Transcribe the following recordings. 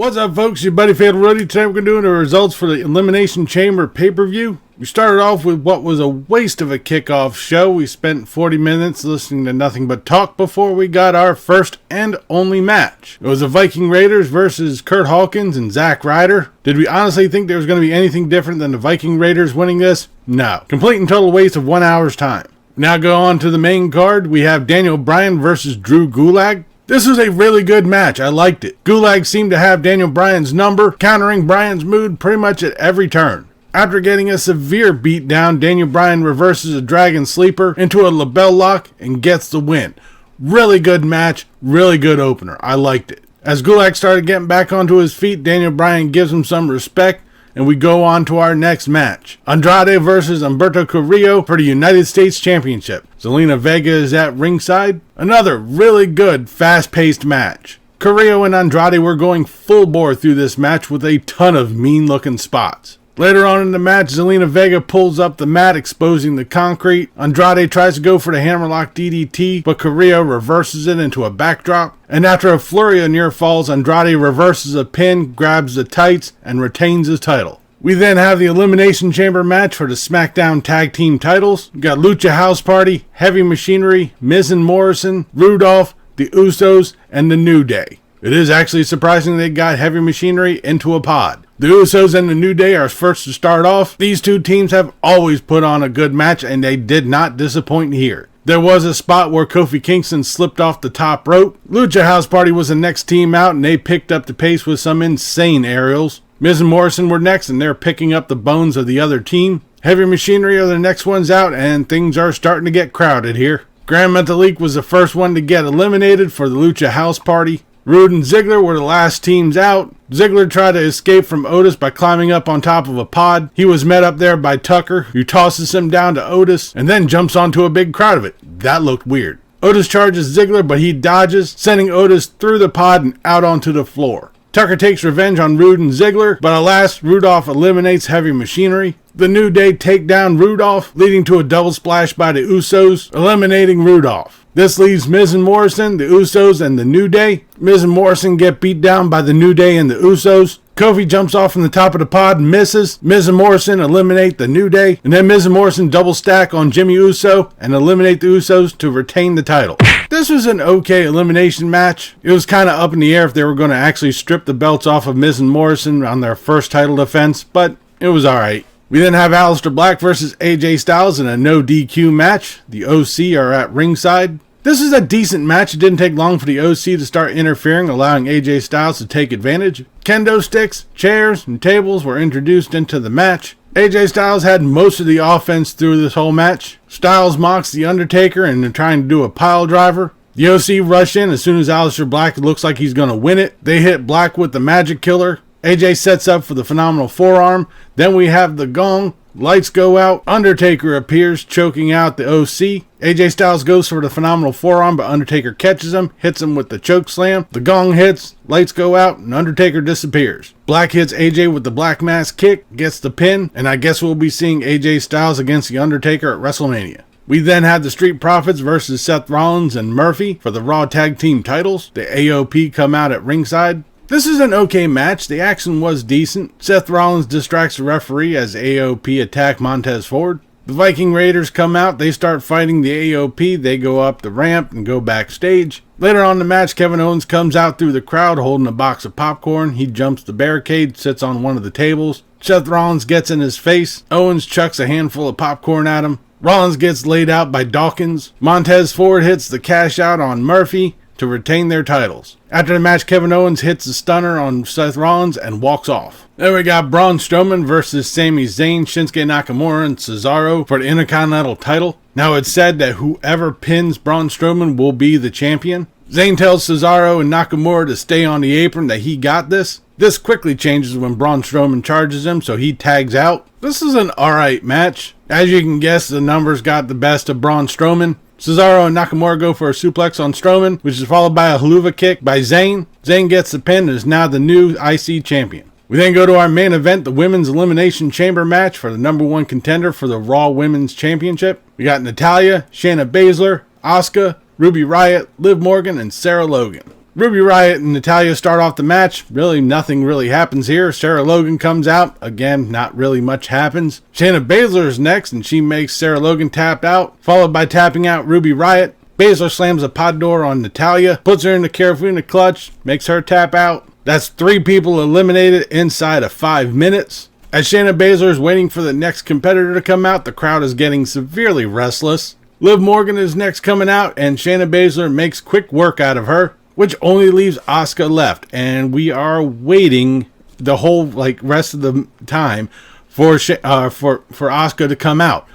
What's up, folks? Your buddy Fatalroadie. Today we're going to do the results for the Elimination Chamber pay-per-view. We started off with what was a waste of a kickoff show. We spent 40 minutes listening to nothing but talk before we got our first and only match. It was the Viking Raiders versus Kurt Hawkins and Zack Ryder. Did we honestly think there was going to be anything different than the Viking Raiders winning this? No. Complete and total waste of 1 hour's time. Now go on to the main card. We have Daniel Bryan versus Drew Gulag. This was a really good match. I liked it. Gulag seemed to have Daniel Bryan's number, countering Bryan's mood pretty much at every turn. After getting a severe beatdown, Daniel Bryan reverses a Dragon Sleeper into a label lock and gets the win. Really good match, really good opener. I liked it. As Gulag started getting back onto his feet, Daniel Bryan gives him some respect, and we go on to our next match. Andrade versus Humberto Carrillo for the United States Championship. Zelina Vega is at ringside. Another really good, fast-paced match. Carrillo and Andrade were going full bore through this match with a ton of mean-looking spots. Later on in the match, Zelina Vega pulls up the mat, exposing the concrete. Andrade tries to go for the hammerlock DDT, but Carrillo reverses it into a backdrop. And after a flurry of near falls, Andrade reverses a pin, grabs the tights, and retains his title. We then have the Elimination Chamber match for the SmackDown Tag Team titles. We got Lucha House Party, Heavy Machinery, Miz and Morrison, Rudolph, the Usos, and the New Day. It is actually surprising they got Heavy Machinery into a pod. The Usos and the New Day are first to start off. These two teams have always put on a good match, and they did not disappoint here. There was a spot where Kofi Kingston slipped off the top rope. Lucha House Party was the next team out, and they picked up the pace with some insane aerials. Miz and Morrison were next, and they're picking up the bones of the other team. Heavy Machinery are the next ones out, and things are starting to get crowded here. Grand Metalik was the first one to get eliminated for the Lucha House Party. Rude and Ziggler were the last teams out. Ziggler tried to escape from Otis by climbing up on top of a pod. He was met up there by Tucker, who tosses him down to Otis and then jumps onto a big crowd of it. That looked weird. Otis charges Ziggler, but he dodges, sending Otis through the pod and out onto the floor. Tucker takes revenge on Rude and Ziggler, but alas, Rudolph eliminates Heavy Machinery. The New Day take down Rudolph, leading to a double splash by the Usos, eliminating Rudolph. This leaves Miz and Morrison, the Usos, and the New Day. Miz and Morrison get beat down by the New Day and the Usos. Kofi jumps off from the top of the pod and misses. Miz and Morrison eliminate the New Day. And then Miz and Morrison double stack on Jimmy Uso and eliminate the Usos to retain the title. This was an okay elimination match. It was kind of up in the air if they were going to actually strip the belts off of Miz and Morrison on their first title defense, but it was alright. We then have Aleister Black versus AJ Styles in a no DQ match. The OC are at ringside. This is a decent match. It didn't take long for the OC to start interfering, allowing AJ Styles to take advantage. Kendo sticks, chairs, and tables were introduced into the match. AJ Styles had most of the offense through this whole match. Styles mocks the Undertaker and they're trying to do a pile driver. The OC rush in as soon as Aleister Black looks like he's going to win it. They hit Black with the Magic Killer. AJ sets up for the phenomenal forearm. Then we have the gong. Lights go out. Undertaker appears, choking out the OC. AJ Styles goes for the phenomenal forearm, but Undertaker catches him, hits him with the choke slam. The gong hits, lights go out, and Undertaker disappears. Black hits AJ with the Black Mass kick, gets the pin, and I guess we'll be seeing AJ Styles against the Undertaker at WrestleMania. We then had the Street Profits versus Seth Rollins and Murphy for the Raw Tag Team titles. The AOP come out at ringside. This is an okay match. The action was decent. Seth Rollins distracts the referee as AOP attack Montez Ford. The Viking Raiders come out. They start fighting the AOP. They go up the ramp and go backstage. Later on in the match, Kevin Owens comes out through the crowd holding a box of popcorn. He jumps the barricade, sits on one of the tables. Seth Rollins gets in his face. Owens chucks a handful of popcorn at him. Rollins gets laid out by Dawkins. Montez Ford hits the cash out on Murphy to retain their titles. After the match, Kevin Owens hits a stunner on Seth Rollins and walks off. Then we got Braun Strowman versus Sami Zayn, Shinsuke Nakamura, and Cesaro for the Intercontinental title. Now it's said that whoever pins Braun Strowman will be the champion. Zayn tells Cesaro and Nakamura to stay on the apron, that he got this. This quickly changes when Braun Strowman charges him, so he tags out. This is an alright match. As you can guess, the numbers got the best of Braun Strowman. Cesaro and Nakamura go for a suplex on Strowman, which is followed by a haluva kick by Zayn. Zayn gets the pin and is now the new IC champion. We then go to our main event, the Women's Elimination Chamber match for the number one contender for the Raw Women's Championship. We got Natalya, Shayna Baszler, Asuka, Ruby Riott, Liv Morgan, and Sarah Logan. Ruby Riott and Natalya start off the match. Really, nothing really happens here. Sarah Logan comes out. Again, not really much happens. Shayna Baszler is next, and she makes Sarah Logan tap out, followed by tapping out Ruby Riott. Baszler slams a pod door on Natalya, puts her in the Carafina clutch, makes her tap out. That's 3 people eliminated inside of 5 minutes. As Shayna Baszler is waiting for the next competitor to come out, the crowd is getting severely restless. Liv Morgan is next coming out, and Shayna Baszler makes quick work out of her, which only leaves Asuka left. And we are waiting the whole rest of the time for Asuka to come out.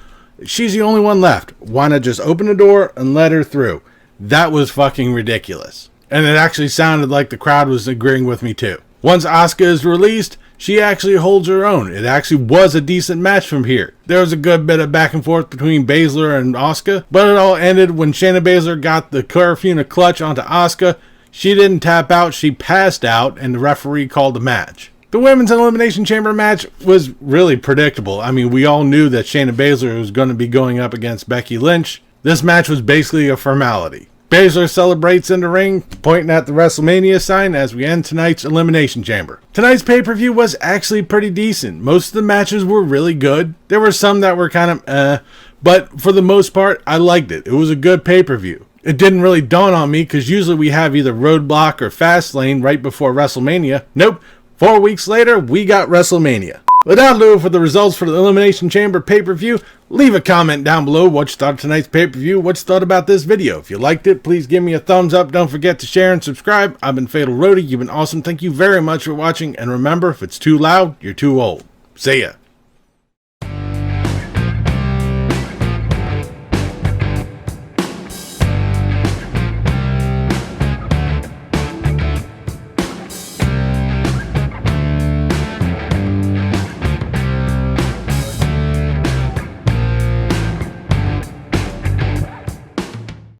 She's the only one left. Why not just open the door and let her through? That was fucking ridiculous. And it actually sounded like the crowd was agreeing with me too. Once Asuka is released, she actually holds her own. It actually was a decent match from here. There was a good bit of back and forth between Baszler and Asuka, but it all ended when Shayna Baszler got the Carafina clutch onto Asuka. She didn't tap out, she passed out, and the referee called the match. The Women's Elimination Chamber match was really predictable. I mean, we all knew that Shayna Baszler was going to be going up against Becky Lynch. This match was basically a formality. Baszler celebrates in the ring, pointing at the WrestleMania sign as we end tonight's Elimination Chamber. Tonight's pay-per-view was actually pretty decent. Most of the matches were really good. There were some that were kind of but for the most part, I liked it. It was a good pay-per-view. It didn't really dawn on me because usually we have either Roadblock or Fastlane right before WrestleMania. Nope. 4 weeks later, we got WrestleMania. Without do for the results for the Elimination Chamber pay-per-view, leave a comment down below what you thought of tonight's pay-per-view, what you thought about this video. If you liked it, please give me a thumbs up. Don't forget to share and subscribe. I've been Fatalroadie. You've been awesome. Thank you very much for watching. And remember, if it's too loud, you're too old. See ya.